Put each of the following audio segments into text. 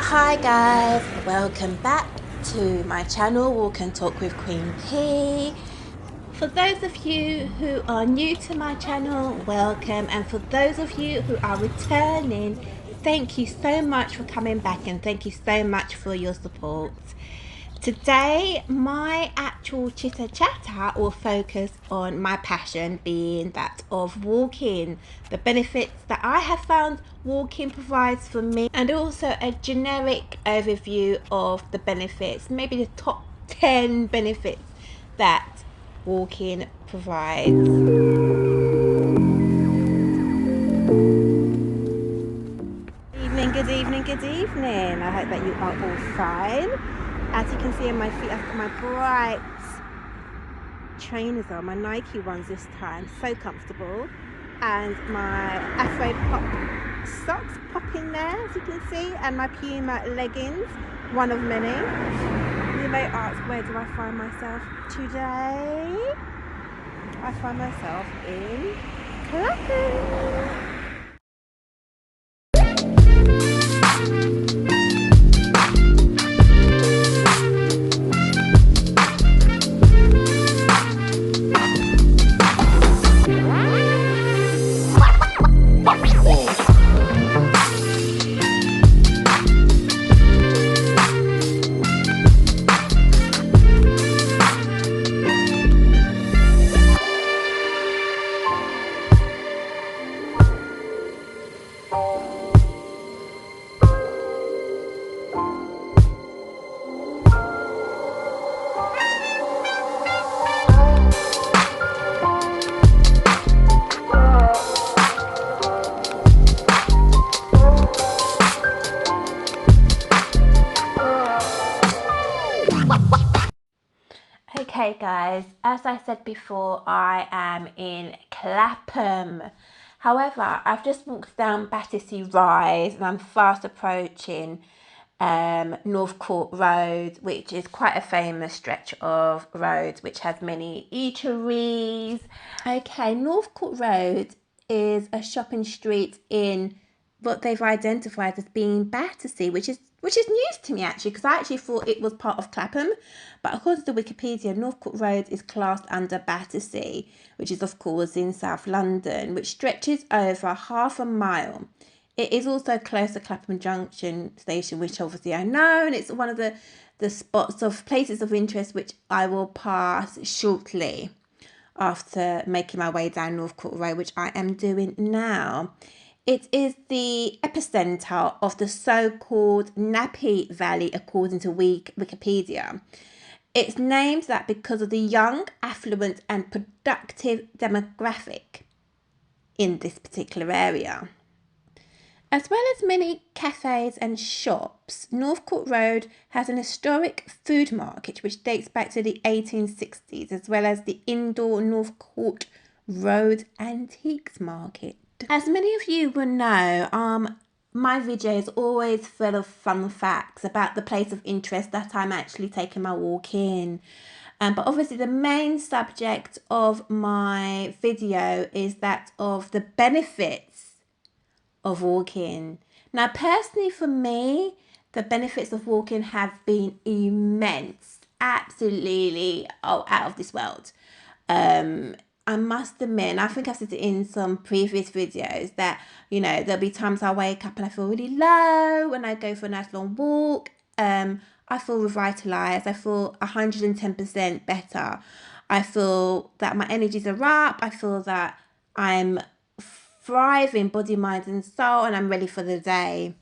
Hi guys, welcome back to my channel Walk and Talk with Queen P. For those of you who are new to my channel, welcome, and for those of you who are returning, thank you so much for coming back and thank you so much for your support. Today, my actual chitter chatter will focus on my passion being that of walking, the benefits that I have found walking provides for me, and also a generic overview of the benefits, maybe the top 10 benefits that walking provides. Good evening, good evening. I hope that you are all fine. As you can see on my feet, I've got my bright trainers on, my Nike ones this time, so comfortable. And my Afro Pop socks pop in there, as you can see, and my Puma leggings, one of many. You may ask, where do I find myself today? I find myself in Clapham. Okay guys, as I said before, I am in Clapham. However, I've just walked down Battersea Rise and I'm fast approaching North Court Road, which is quite a famous stretch of roads which has many eateries. Okay, North Court Road is a shopping street in what they've identified as being Battersea, which is news to me actually, because I actually thought it was part of Clapham, but according to Wikipedia, North Court Road is classed under Battersea, which is of course in South London, which stretches over half a mile. It is also close to Clapham Junction station, which obviously I know, and it's one of the spots of places of interest which I will pass shortly after making my way down North Court Road, which I am doing now. It is the epicenter of the so-called Nappy Valley, according to Wikipedia. It's named that because of the young, affluent and productive demographic in this particular area. As well as many cafes and shops, North Court Road has an historic food market which dates back to the 1860s, as well as the indoor North Court Road Antiques Market. As many of you will know, my video is always full of fun facts about the place of interest that I'm actually taking my walk in. But obviously the main subject of my video is that of the benefits of walking. Now, personally for me, the benefits of walking have been immense, absolutely out of this world. I must admit, and I think I've said it in some previous videos, that, you know, there'll be times I wake up and I feel really low when I go for a nice long walk. I feel revitalized. I feel 110% better. I feel that my energies are up. I feel that I'm thriving, body, mind and soul, and I'm ready for the day.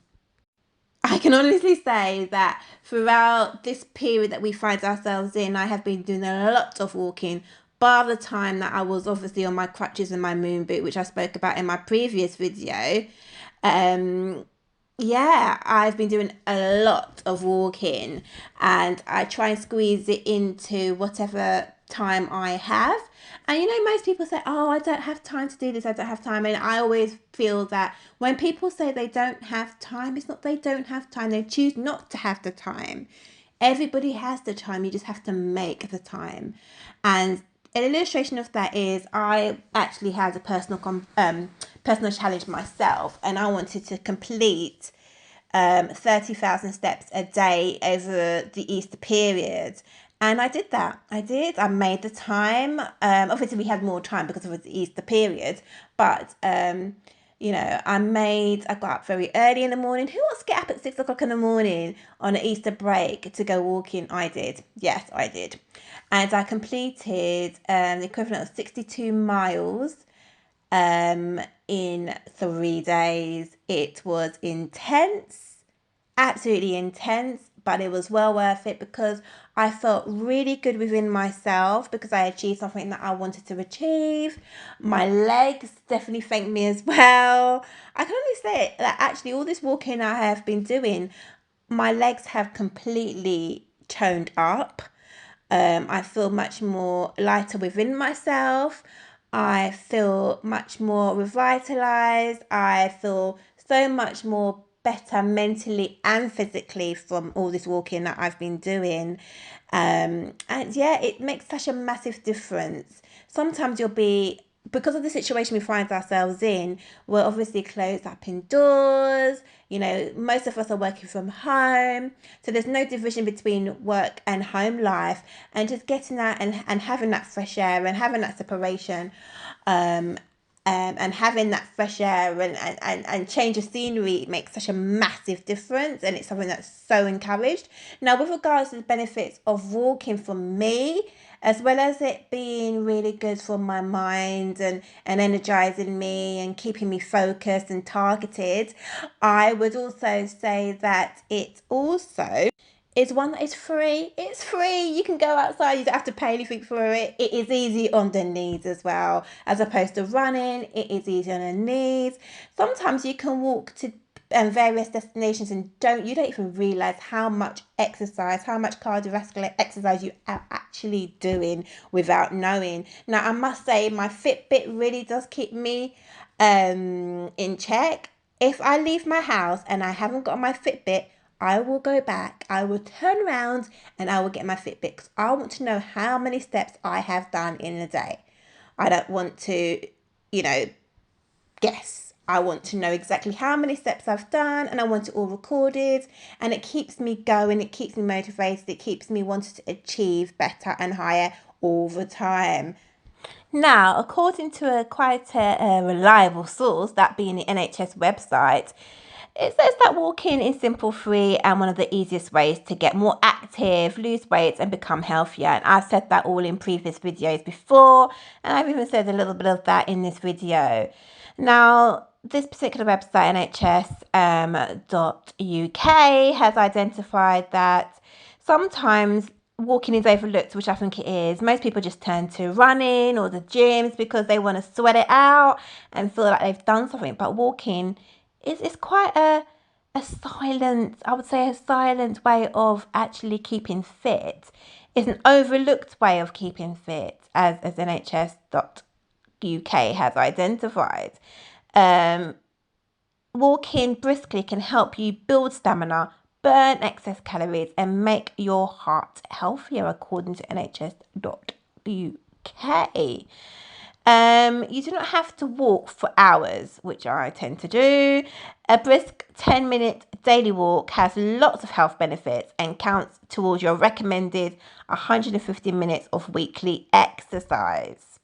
I can honestly say that throughout this period that we find ourselves in, I have been doing a lot of walking, bar the time that I was obviously on my crutches and my moon boot, which I spoke about in my previous video. Yeah, I've been doing a lot of walking and I try and squeeze it into whatever time I have. And you know, most people say, oh, I don't have time to do this, I don't have time. And I always feel that when people say they don't have time, it's not they don't have time, they choose not to have the time. Everybody has the time, you just have to make the time. And an illustration of that is I actually had a personal challenge myself, and I wanted to complete 30,000 steps a day over the Easter period. And I did that. I made the time. Obviously, we had more time because of the Easter period. But, I got up very early in the morning. Who wants to get up at 6 o'clock in the morning on an Easter break to go walking? I did. Yes, I did. And I completed the equivalent of 62 miles in 3 days. It was intense, absolutely intense, but it was well worth it because I felt really good within myself because I achieved something that I wanted to achieve. My legs definitely thanked me as well. I can only say that actually all this walking I have been doing, my legs have completely toned up. I feel much more lighter within myself. I feel much more revitalized. I feel so much more better mentally and physically from all this walking that I've been doing. And yeah, it makes such a massive difference. Sometimes you'll be, because of the situation we find ourselves in, we're obviously closed up indoors. Most of us are working from home. So there's no division between work and home life. And just getting out and having that fresh air and having that separation, and having that fresh air and change of scenery makes such a massive difference, and it's something that's so encouraged. Now, with regards to the benefits of walking for me, as well as it being really good for my mind and energizing me and keeping me focused and targeted, I would also say that it also is one that is free. It's free. You can go outside. You don't have to pay anything for it. It is easy on the knees as well. As opposed to running, it is easy on the knees. Sometimes you can walk to various destinations and you don't even realize how much exercise, how much cardiovascular exercise you are actually doing without knowing. Now, I must say my Fitbit really does keep me in check. If I leave my house and I haven't got my Fitbit, I will go back, I will turn around and I will get my Fitbit because I want to know how many steps I have done in a day. I don't want to, guess. I want to know exactly how many steps I've done and I want it all recorded, and it keeps me going, it keeps me motivated, it keeps me wanting to achieve better and higher all the time. Now, according to quite a reliable source, that being the NHS website, it says that walking is simple, free, and one of the easiest ways to get more active, lose weight, and become healthier. And I've said that all in previous videos before, and I've even said a little bit of that in this video. Now, this particular website, nhs.uk, has identified that sometimes walking is overlooked, which I think it is. Most people just turn to running or the gyms because they want to sweat it out and feel like they've done something. But walking is quite a silent, I would say a silent way of actually keeping fit. It's an overlooked way of keeping fit, as nhs.uk has identified. Walking briskly can help you build stamina, burn excess calories, and make your heart healthier, according to nhs.uk. You do not have to walk for hours, which I tend to do. A brisk 10-minute daily walk has lots of health benefits and counts towards your recommended 150 minutes of weekly exercise.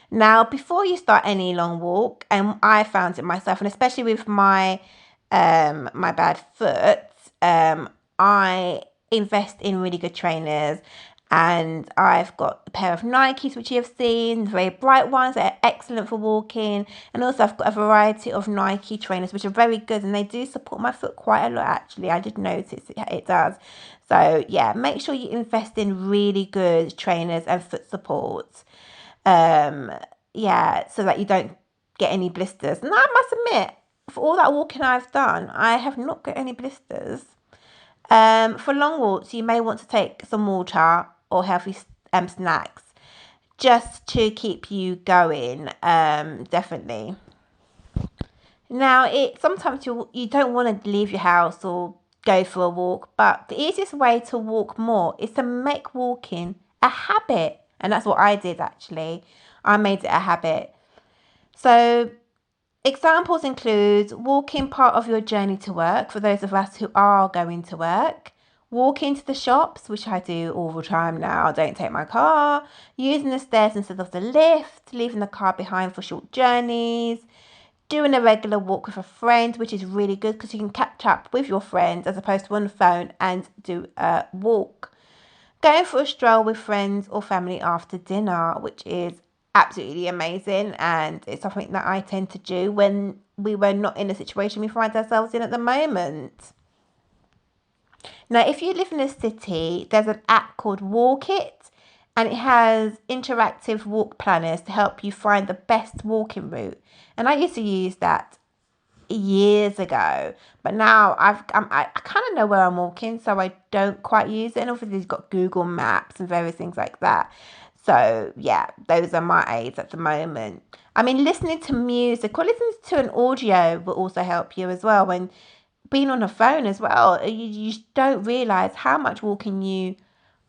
Now, before you start any long walk, and I found it myself, and especially with my my bad foot, I invest in really good trainers. And I've got a pair of Nikes, which you have seen, very bright ones that are excellent for walking. And also I've got a variety of Nike trainers, which are very good. And they do support my foot quite a lot, actually. I did notice it does. So, yeah, make sure you invest in really good trainers and foot supports. So that you don't get any blisters. And I must admit, for all that walking I've done, I have not got any blisters. For long walks, you may want to take some water or healthy snacks just to keep you going, definitely. Now, sometimes you don't want to leave your house or go for a walk, but the easiest way to walk more is to make walking a habit. And that's what I did, actually. I made it a habit. So Examples include walking part of your journey to work for those of us who are going to work, walking to the shops, which I do all the time now, I don't take my car, using the stairs instead of the lift, leaving the car behind for short journeys, doing a regular walk with a friend, which is really good because you can catch up with your friends as opposed to on the phone and do a walk. Going for a stroll with friends or family after dinner, which is absolutely amazing, and it's something that I tend to do when we were not in the situation we find ourselves in at the moment. Now, if you live in a city, there's an app called Walk It, and it has interactive walk planners to help you find the best walking route. And I used to use that years ago, but now I kind of know where I'm walking, so I don't quite use it. And obviously, it's got Google Maps and various things like that. So yeah, those are my aids at the moment. I mean, listening to music or listening to an audio will also help you as well. When being on a phone as well, you don't realize how much walking you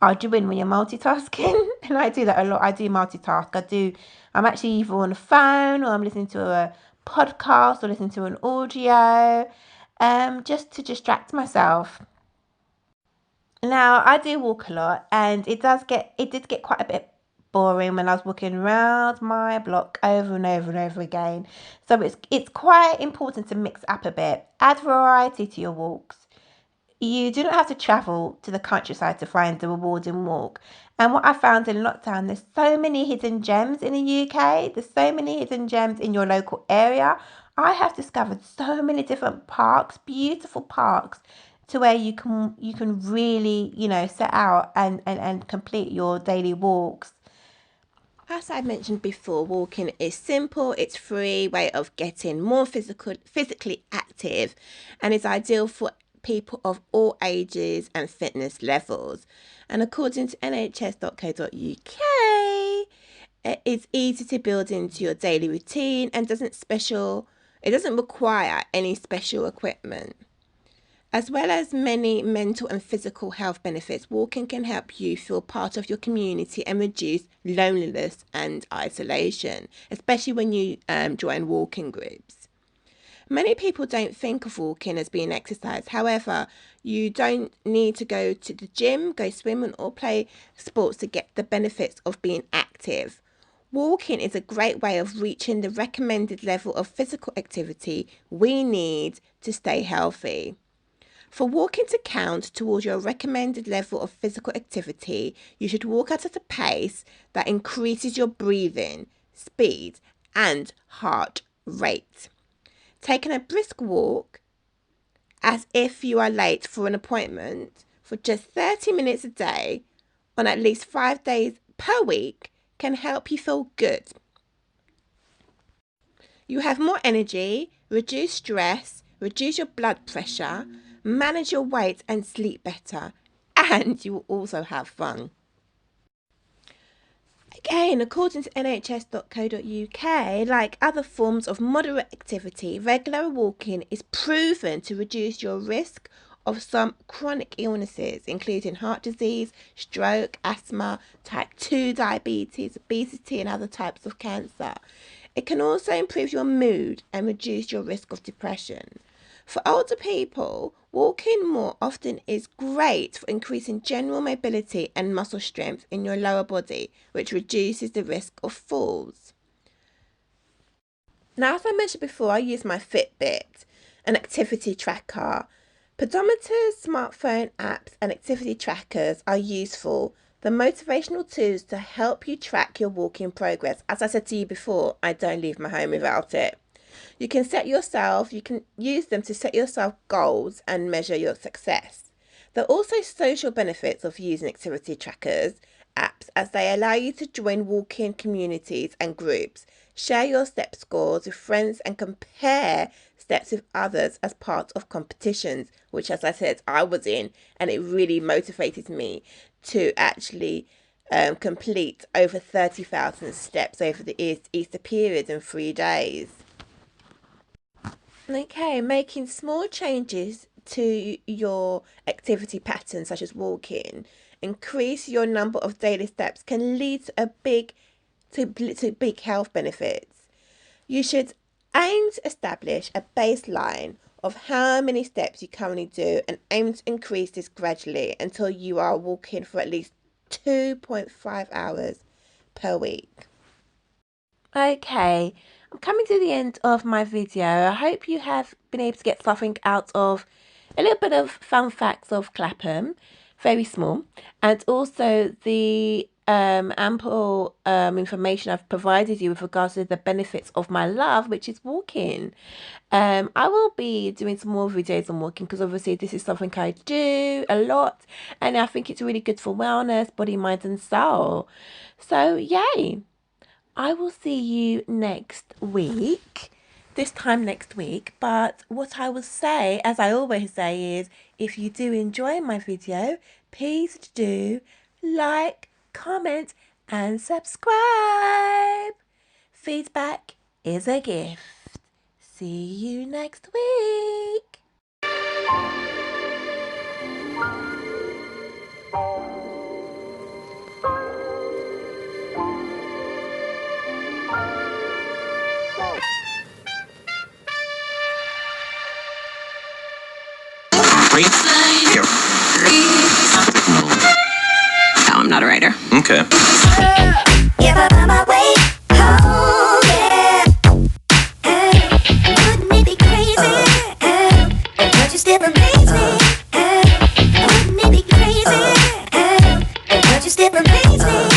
are doing when you're multitasking. And I do that a lot. I do multitask. I'm actually either on the phone or I'm listening to a podcast or listening to an audio, just to distract myself. Now I do walk a lot, and it did get quite a bit boring when I was walking around my block over and over and over again. So it's quite important to mix up a bit, add variety to your walks. You do not have to travel to the countryside to find a rewarding walk. And what I found in lockdown, there's so many hidden gems in the UK. There's so many hidden gems in your local area. I have discovered so many different parks, beautiful parks, to where you can really, set out and complete your daily walks. As I mentioned before, walking is simple, it's free way of getting more physically active, and is ideal for people of all ages and fitness levels. And according to nhs.co.uk, it's easy to build into your daily routine and it doesn't require any special equipment. As well as many mental and physical health benefits, walking can help you feel part of your community and reduce loneliness and isolation, especially when you join walking groups. Many people don't think of walking as being exercise. However, you don't need to go to the gym, go swimming, or play sports to get the benefits of being active. Walking is a great way of reaching the recommended level of physical activity we need to stay healthy. For walking to count towards your recommended level of physical activity, you should walk at a pace that increases your breathing, speed, and heart rate. Taking a brisk walk as if you are late for an appointment for just 30 minutes a day on at least 5 days per week can help you feel good. You have more energy, reduce stress, reduce your blood pressure, manage your weight and sleep better, and you will also have fun. Again, according to nhs.co.uk, like other forms of moderate activity, regular walking is proven to reduce your risk of some chronic illnesses, including heart disease, stroke, asthma, type 2 diabetes, obesity, and other types of cancer. It can also improve your mood and reduce your risk of depression. For older people, walking more often is great for increasing general mobility and muscle strength in your lower body, which reduces the risk of falls. Now, as I mentioned before, I use my Fitbit, an activity tracker. Pedometers, smartphone apps, and activity trackers are useful. The motivational tools to help you track your walking progress. As I said to you before, I don't leave my home without it. You can use them to set yourself goals and measure your success. There are also social benefits of using activity trackers apps as they allow you to join walking communities and groups, share your step scores with friends and compare steps with others as part of competitions, which as I said I was in, and it really motivated me to actually complete over 30,000 steps over the Easter period in 3 days. Okay, making small changes to your activity pattern, such as walking, increase your number of daily steps, can lead to big health benefits. You should Aim to establish a baseline of how many steps you currently do and aim to increase this gradually until you are walking for at least 2.5 hours per week. Okay, I'm coming to the end of my video. I hope you have been able to get something out of a little bit of fun facts of Clapham, very small, and also the ample information I've provided you with regards to the benefits of my love, which is walking. I will be doing some more videos on walking because obviously this is something I do a lot, and I think it's really good for wellness, body, mind, and soul. So, yay! I will see you next week, this time next week. But what I will say, as I always say, is if you do enjoy my video, please do like, comment, and subscribe. Feedback is a gift. See you next week. No, I'm not a writer. Okay. If I find my way home, yeah. Wouldn't it be crazy? But you still amaze me. Wouldn't it be crazy? But you still amaze me.